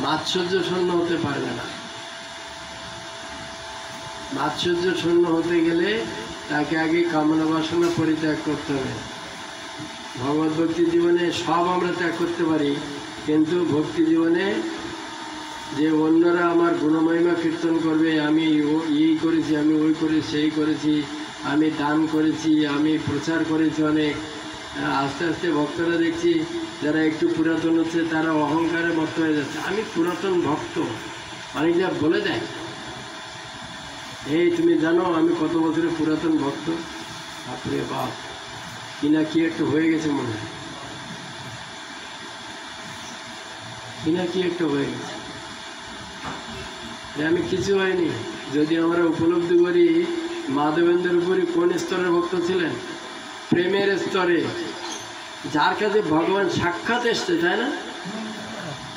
মাৎসর্য শূন্য হতে পারবে না। মাৎসর্য শূন্য হতে গেলে তাকে আগে কামনা বাসনা পরিত্যাগ করতে হবে। ভগবত ভক্তি জীবনে সব আমরা ত্যাগ করতে পারি, কিন্তু ভক্তি জীবনে যে অন্যরা আমার গুণমহিমা কীর্তন করবে, আমি এই করেছি, আমি ওই করেছি, সেই করেছি, আমি দান করেছি, আমি প্রচার করেছি অনেক, আস্তে আস্তে ভক্তরা দেখছি যারা একটু পুরাতন হচ্ছে তারা অহংকারে ভক্ত হয়ে যাচ্ছে। আমি পুরাতন ভক্ত, অনেক যা বলে দেয়, এই তুমি জানো আমি কত বছরের পুরাতন ভক্ত। বাপরে বাপ, কিনা কি একটু হয়ে গেছে মনে হয়, কিনা কি একটু হয়ে গেছে। আমি কিছু হয়নি। যদি আমরা উপলব্ধি করি মাধবেন্দ্রের উপরই কোন স্তরের ভক্ত ছিলেন, প্রেমের স্তরে, যার কাছে ভগবান সাক্ষাৎ এসছে, তাই না?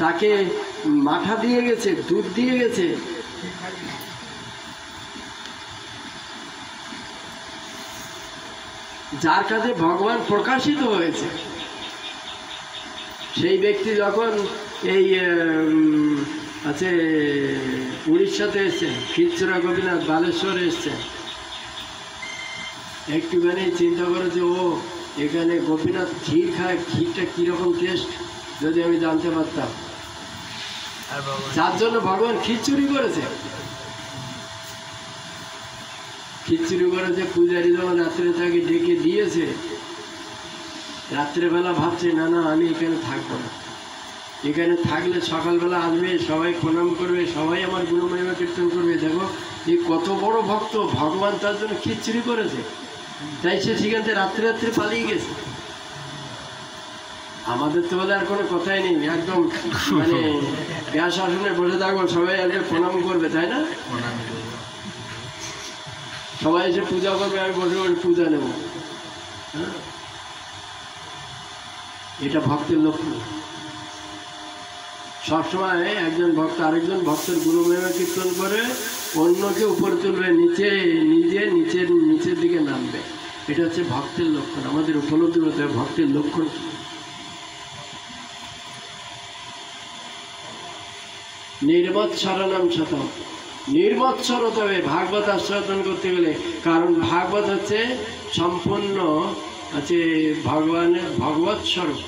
তাকে মাথা দিয়ে গেছে, দুধ দিয়ে গেছে, যার কাছে ভগবান প্রকাশিত হয়েছে। সেই ব্যক্তি যখন এই আছে উড়িষ্যাতে এসছেন, খিচুড়া গোপীনাথ বালেশ্বরে এসছেন, একটুখানি চিন্তা করেছে, ও এখানে গোপীনাথ ক্ষীর খায়, ক্ষীরটা কীরকম টেস্ট যদি আমি জানতে পারতাম। যার জন্য ভগবান খিচুড়ি করেছে, খিচুড়ি করেছে। পূজারী যখন রাত্রে তাকে ডেকে দিয়েছে, রাত্রেবেলা ভাবছে না না আমি এখানে থাকবো না, এখানে থাকলে সকালবেলা আসবে, সবাই প্রণাম করবে, সবাই আমার গুণমহিমা কীর্তন করবে। দেখো এই কত বড় ভক্ত, ভগবান তার জন্য খিচুড়ি করেছে, তাই সে সেখান থেকে রাত্রে রাত্রে পালিয়ে গেছে। আমাদের তো বলে আর কোনো কথাই নেই, একদম মানে ব্যাস আসনে বসে থাকবো, সবাই আগে প্রণাম করবে, তাই না? সবাই এসে পূজা করবে, আমি বসে বসে পূজা নেব। হ্যাঁ, এটা ভক্তের লক্ষণ। সবসময় একজন ভক্ত আরেকজন ভক্তের গুণমহিমা কীর্তন করে অন্যকে উপরে তুলবে, নিজে নিচের দিকে নামবে। এটা হচ্ছে ভক্তের লক্ষণ। আমাদের উপলব্ধি হতে হবে ভক্তের লক্ষণ কি। নির্মৎসরণম শতম, নির্মৎসর হতে হবে ভাগবত আস্বাদন করতে গেলে। কারণ ভাগবত হচ্ছে সম্পূর্ণ আছে ভগবানের ভগবৎ স্বরূপ।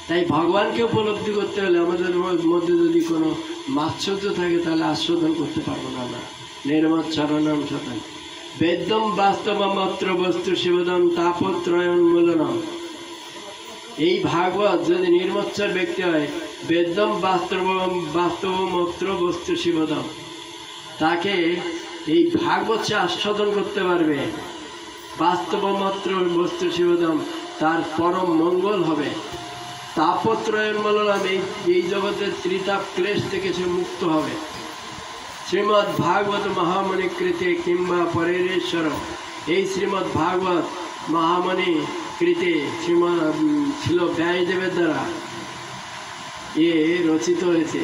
তাই ভগবানকে উপলব্ধি করতে হলে আমাদের মধ্যে যদি কোনো মাৎসর্য থাকে তাহলে আস্বাদন করতে পারবো না আমরা। নির্মৎসরণম শতম, বেদ্যম বাস্তবমাত্র বস্তু শিবদম তাপত্রয়োন্মূলনম। এই ভাগবত যদি নির্মৎসর ব্যক্তি হয়, বেদ্যম বাস্তবমাত্র বস্তু শিবদম, তাকে এই ভাগবত সে আস্বাদন করতে পারবে। বাস্তবমাত্র বস্তু শিবদম, তার পরম মঙ্গল হবে। তাপত্রয়োন্মূলনম, এই জগতের ত্রিতাপ ক্লেশ থেকে সে মুক্ত হবে। শ্রীমদ্ ভাগবত মহামণি কৃতে কিংবা পরেশ্বর, এই শ্রীমদ্ ভাগবত মহামণি কৃতে ছিল ব্যাসদেবের দ্বারা এ রচিত হয়েছে।